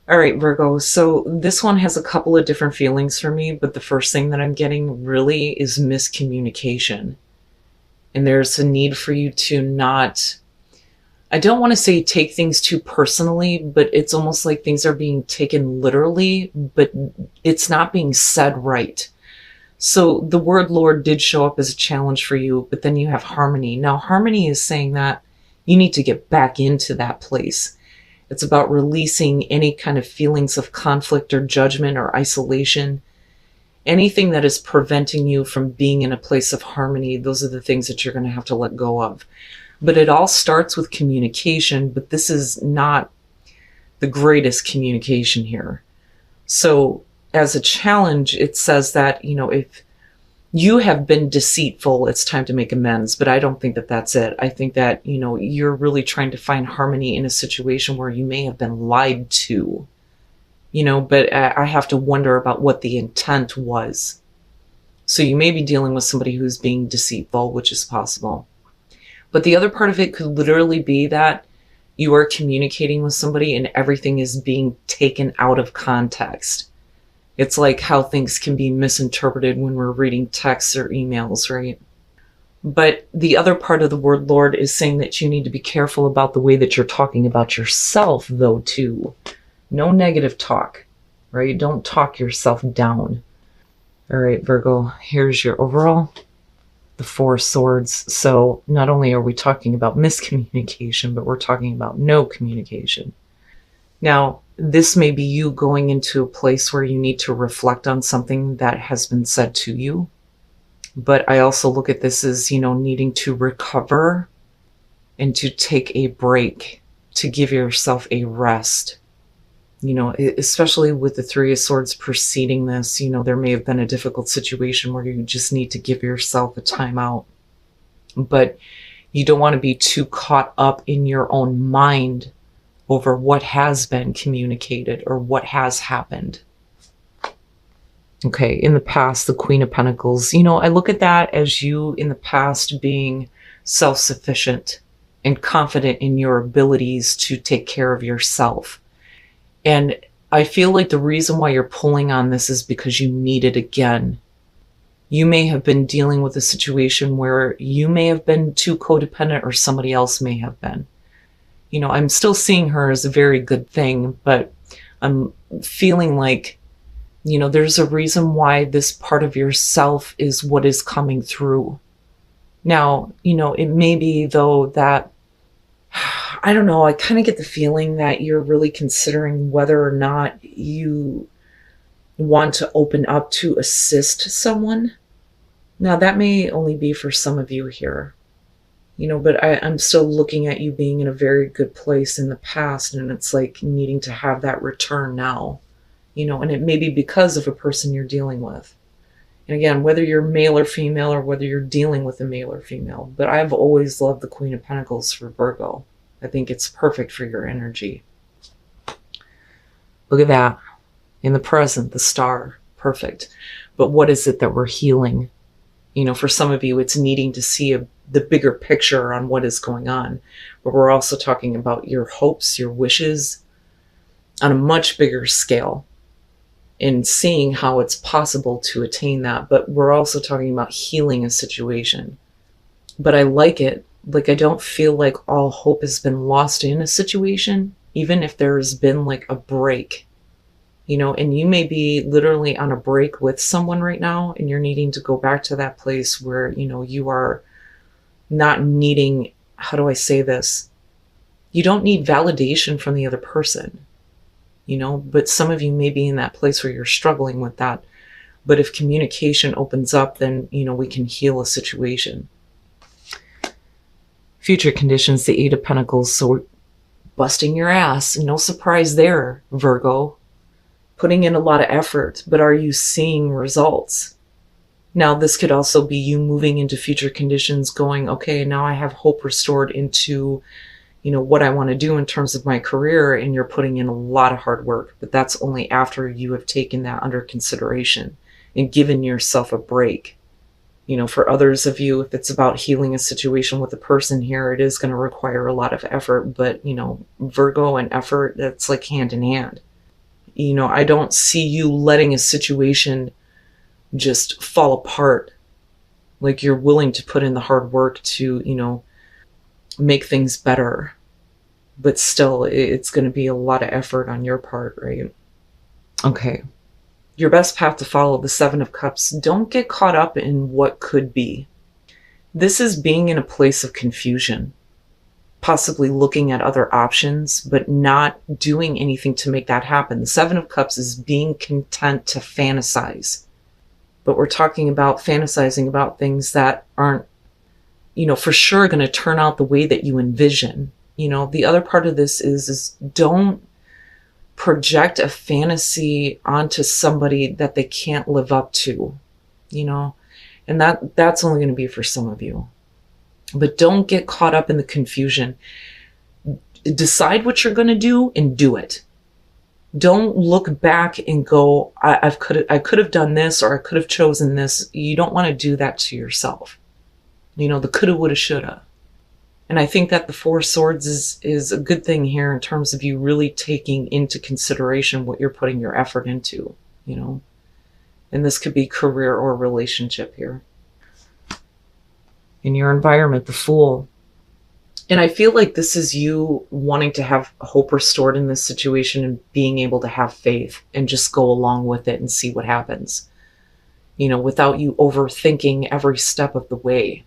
All right, Virgo. So this one has a couple of different feelings for me, but the first thing that I'm getting really is miscommunication. And there's a need for you to not, I don't want to say take things too personally, but it's almost like things are being taken literally, but it's not being said right. So the word Lord did show up as a challenge for you, but then you have harmony. Now, harmony is saying that you need to get back into that place. It's about releasing any kind of feelings of conflict or judgment or isolation. Anything that is preventing you from being in a place of harmony, those are the things that you're going to have to let go of. But it all starts with communication, but this is not the greatest communication here. So as a challenge, it says that, if you have been deceitful, it's time to make amends. But I don't think that that's it. I think that, you're really trying to find harmony in a situation where you may have been lied to, but I have to wonder about what the intent was. So you may be dealing with somebody who's being deceitful, which is possible. But the other part of it could literally be that you are communicating with somebody and everything is being taken out of context. It's like how things can be misinterpreted when we're reading texts or emails, right? But the other part of the word Lord is saying that you need to be careful about the way that you're talking about yourself, though, too. No negative talk, right? Don't talk yourself down. All right, Virgo, here's your overall, the Four Swords. So not only are we talking about miscommunication, but we're talking about no communication. Now, this may be you going into a place where you need to reflect on something that has been said to you. But I also look at this as, needing to recover and to take a break, to give yourself a rest. Especially with the Three of Swords preceding this, there may have been a difficult situation where you just need to give yourself a timeout. But you don't want to be too caught up in your own mind over what has been communicated or what has happened. Okay, in the past, the Queen of Pentacles, I look at that as you in the past being self-sufficient and confident in your abilities to take care of yourself. And I feel like the reason why you're pulling on this is because you need it again. You may have been dealing with a situation where you may have been too codependent or somebody else may have been. I'm still seeing her as a very good thing, but I'm feeling like, there's a reason why this part of yourself is what is coming through. Now, it may be though that, I don't know, I kind of get the feeling that you're really considering whether or not you want to open up to assist someone. Now, that may only be for some of you here. But I'm still looking at you being in a very good place in the past, and it's like needing to have that return now, and it may be because of a person you're dealing with. And again, whether you're male or female, or whether you're dealing with a male or female, but I've always loved the Queen of Pentacles for Virgo. I think it's perfect for your energy. Look at that. In the present, the star, perfect. But what is it that we're healing? For some of you, it's needing to see the bigger picture on what is going on. But we're also talking about your hopes, your wishes on a much bigger scale and seeing how it's possible to attain that. But we're also talking about healing a situation. But I like it. Like, I don't feel like all hope has been lost in a situation, even if there's been like a break. And you may be literally on a break with someone right now, and you're needing to go back to that place where, you are not needing, how do I say this? You don't need validation from the other person, but some of you may be in that place where you're struggling with that. But if communication opens up, then, we can heal a situation. Future conditions, the Eight of Pentacles. So we're busting your ass. No surprise there, Virgo. Putting in a lot of effort, but are you seeing results? Now, this could also be you moving into future conditions going, okay, now I have hope restored into, what I want to do in terms of my career, and you're putting in a lot of hard work, but that's only after you have taken that under consideration and given yourself a break. For others of you, if it's about healing a situation with a person here, it is going to require a lot of effort, but, Virgo and effort, that's like hand in hand. I don't see you letting a situation just fall apart. Like you're willing to put in the hard work to, make things better. But still, it's going to be a lot of effort on your part, right? Okay. Your best path to follow, the Seven of Cups. Don't get caught up in what could be. This is being in a place of confusion, possibly looking at other options, but not doing anything to make that happen. The Seven of Cups is being content to fantasize. But we're talking about fantasizing about things that aren't, for sure going to turn out the way that you envision. The other part of this is don't project a fantasy onto somebody that they can't live up to, and that's only going to be for some of you. But don't get caught up in the confusion. Decide what you're going to do and do it. Don't look back and go, I could have done this, or I could have chosen this. You don't want to do that to yourself. The coulda, woulda, shoulda. And I think that the Four of Swords is a good thing here in terms of you really taking into consideration what you're putting your effort into, And this could be career or relationship here. In your environment, the Fool. And I feel like this is you wanting to have hope restored in this situation and being able to have faith and just go along with it and see what happens, without you overthinking every step of the way.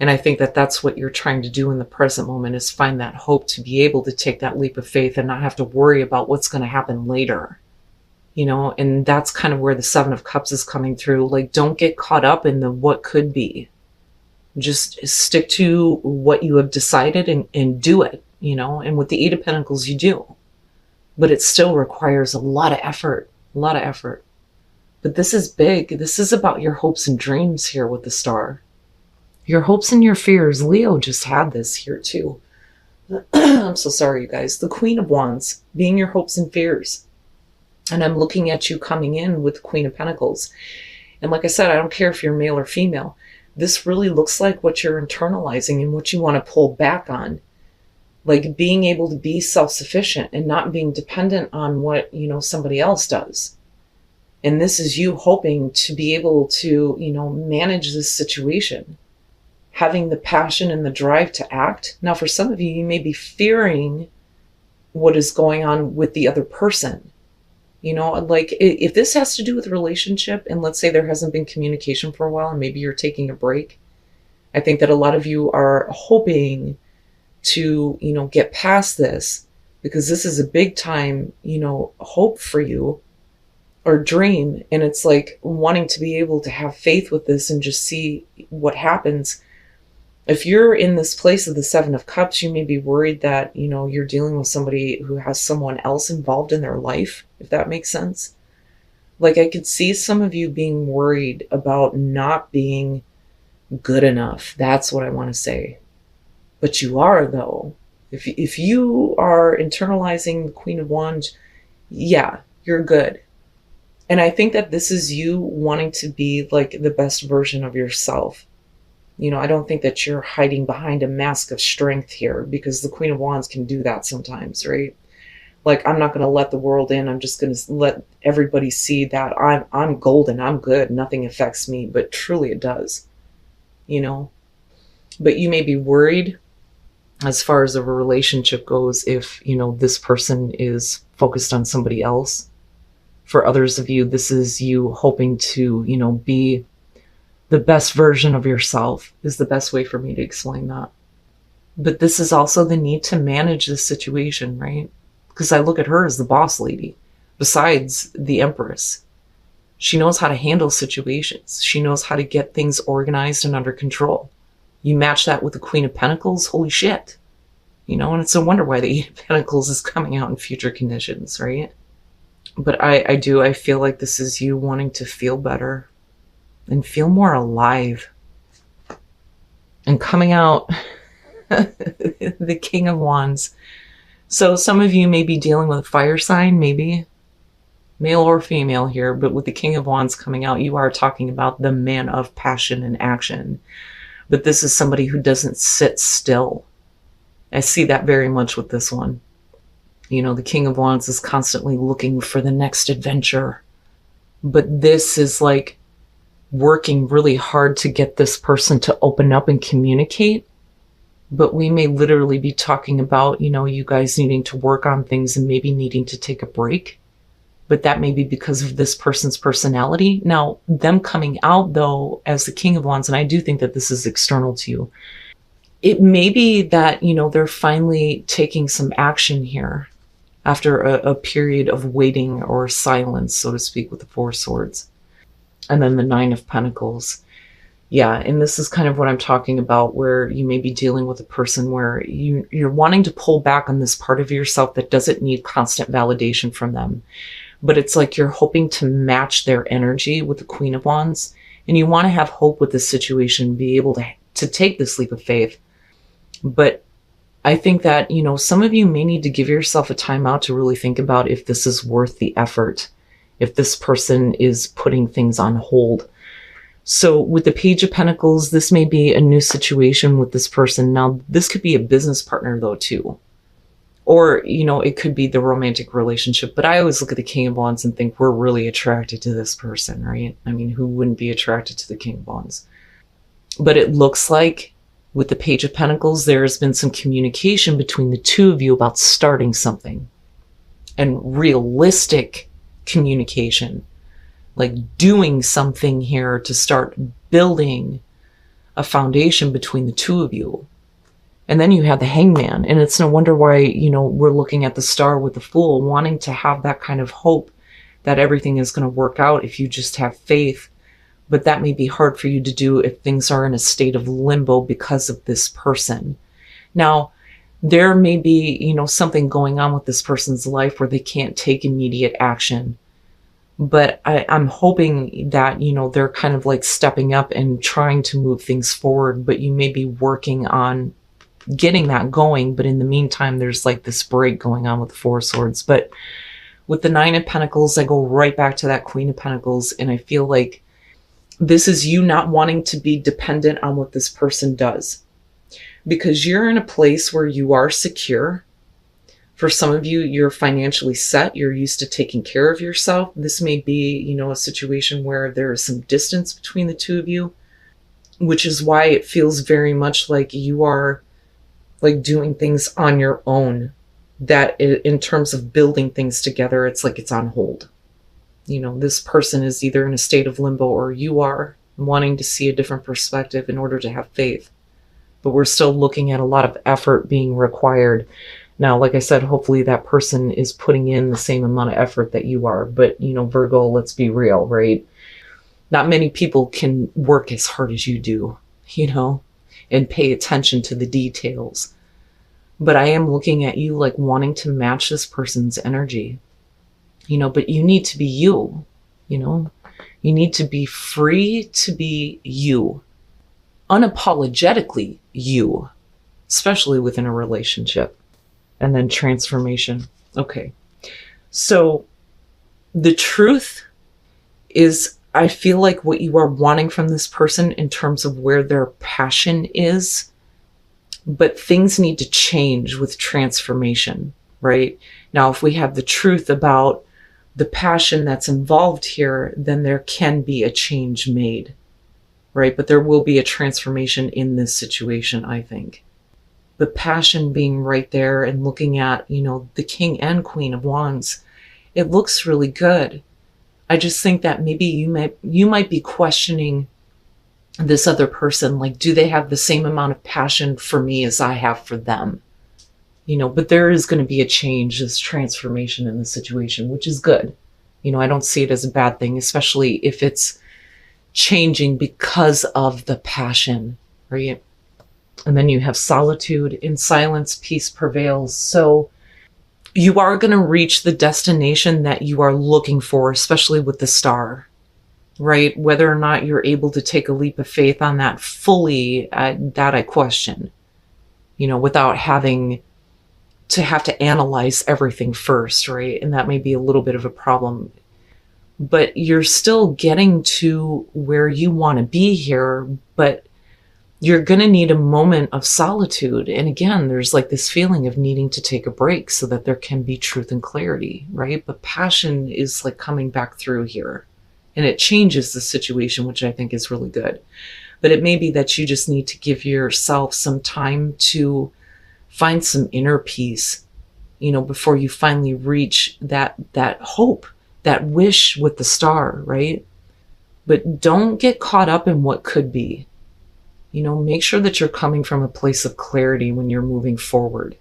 And I think that that's what you're trying to do in the present moment, is find that hope to be able to take that leap of faith and not have to worry about what's going to happen later, and that's kind of where the Seven of Cups is coming through. Like, don't get caught up in the what could be. Just stick to what you have decided and do it, and with the Eight of Pentacles, you do. But it still requires a lot of effort, But this is big. This is about your hopes and dreams here with the Star. Your hopes and your fears. Leo just had this here too. I'm so sorry, you guys. The Queen of Wands being your hopes and fears. And I'm looking at you coming in with the Queen of Pentacles. And like I said, I don't care if you're male or female. This really looks like what you're internalizing and what you want to pull back on. Like being able to be self-sufficient and not being dependent on what, somebody else does. And this is you hoping to be able to, manage this situation. Having the passion and the drive to act. Now, for some of you, you may be fearing what is going on with the other person. Like if this has to do with a relationship, and let's say there hasn't been communication for a while and maybe you're taking a break, I think that a lot of you are hoping to, get past this, because this is a big time, hope for you, or dream. And it's like wanting to be able to have faith with this and just see what happens. If you're in this place of the Seven of Cups, you may be worried that, you're dealing with somebody who has someone else involved in their life, if that makes sense. Like I could see some of you being worried about not being good enough. That's what I want to say. But you are, though. If you are internalizing the Queen of Wands, yeah, you're good. And I think that this is you wanting to be like the best version of yourself. I don't think that you're hiding behind a mask of strength here, because the Queen of Wands can do that sometimes, right? Like, I'm not going to let the world in. I'm just going to let everybody see that I'm golden. I'm good. Nothing affects me. But truly it does, But you may be worried as far as a relationship goes if, this person is focused on somebody else. For others of you, this is you hoping to, be the best version of yourself, is the best way for me to explain that. But this is also the need to manage this situation, right? Because I look at her as the boss lady, besides the Empress. She knows how to handle situations. She knows how to get things organized and under control. You match that with the Queen of Pentacles, holy shit. And it's a wonder why the Eight of Pentacles is coming out in future conditions, right? But I feel like this is you wanting to feel better and feel more alive. And coming out, the King of Wands. So some of you may be dealing with a fire sign, maybe male or female here, but with the King of Wands coming out, you are talking about the man of passion and action. But this is somebody who doesn't sit still. I see that very much with this one. The King of Wands is constantly looking for the next adventure. But this is like working really hard to get this person to open up and communicate. But we may literally be talking about, you guys needing to work on things and maybe needing to take a break. But that may be because of this person's personality. Now, them coming out, though, as the King of Wands, and I do think that this is external to you, it may be that, they're finally taking some action here after a period of waiting or silence, so to speak, with the Four Swords. And then the Nine of Pentacles. Yeah, and this is kind of what I'm talking about, where you may be dealing with a person where you're wanting to pull back on this part of yourself that doesn't need constant validation from them. But it's like you're hoping to match their energy with the Queen of Wands. And you want to have hope with this situation, be able to take this leap of faith. But I think that, some of you may need to give yourself a time out to really think about if this is worth the effort, if this person is putting things on hold. So with the Page of Pentacles, this may be a new situation with this person. Now, this could be a business partner, though, too. Or, it could be the romantic relationship. But I always look at the King of Wands and think we're really attracted to this person, right? I mean, who wouldn't be attracted to the King of Wands? But it looks like with the Page of Pentacles, there has been some communication between the two of you about starting something. And realistic communication. Like doing something here to start building a foundation between the two of you. And then you have the Hangman. And it's no wonder why, we're looking at the Star with the Fool, wanting to have that kind of hope that everything is going to work out if you just have faith. But that may be hard for you to do if things are in a state of limbo because of this person. Now, there may be, something going on with this person's life where they can't take immediate action. But I'm hoping that, they're kind of like stepping up and trying to move things forward. But you may be working on getting that going. But in the meantime, there's like this break going on with the Four Swords. But with the Nine of Pentacles, I go right back to that Queen of Pentacles. And I feel like this is you not wanting to be dependent on what this person does. Because you're in a place where you are secure. For some of you, you're financially set. You're used to taking care of yourself. This may be, a situation where there is some distance between the two of you, which is why it feels very much like you are like doing things on your own. That in terms of building things together, it's like it's on hold. This person is either in a state of limbo or you are wanting to see a different perspective in order to have faith. But we're still looking at a lot of effort being required. Now, like I said, hopefully that person is putting in the same amount of effort that you are. But, Virgo, let's be real, right? Not many people can work as hard as you do, and pay attention to the details. But I am looking at you like wanting to match this person's energy, but you need to be you, you need to be free to be you, unapologetically you, especially within a relationship. And then transformation. Okay. So the truth is, I feel like what you are wanting from this person in terms of where their passion is, but things need to change with transformation, right? Now, if we have the truth about the passion that's involved here, then there can be a change made, right? But there will be a transformation in this situation, I think. The passion being right there and looking at, the King and Queen of Wands, it looks really good. I just think that maybe you might be questioning this other person, like, do they have the same amount of passion for me as I have for them? But there is going to be a change, this transformation in the situation, which is good. I don't see it as a bad thing, especially if it's changing because of the passion, right? And then you have solitude. In silence, peace prevails. So you are going to reach the destination that you are looking for, especially with the Star, right? Whether or not you're able to take a leap of faith on that fully, that I question, without having to have to analyze everything first, right? And that may be a little bit of a problem. But you're still getting to where you want to be here, but you're going to need a moment of solitude. And again, there's like this feeling of needing to take a break so that there can be truth and clarity, right? But passion is like coming back through here, and it changes the situation, which I think is really good. But it may be that you just need to give yourself some time to find some inner peace, before you finally reach that hope, that wish with the star, right? But don't get caught up in what could be. Make sure that you're coming from a place of clarity when you're moving forward.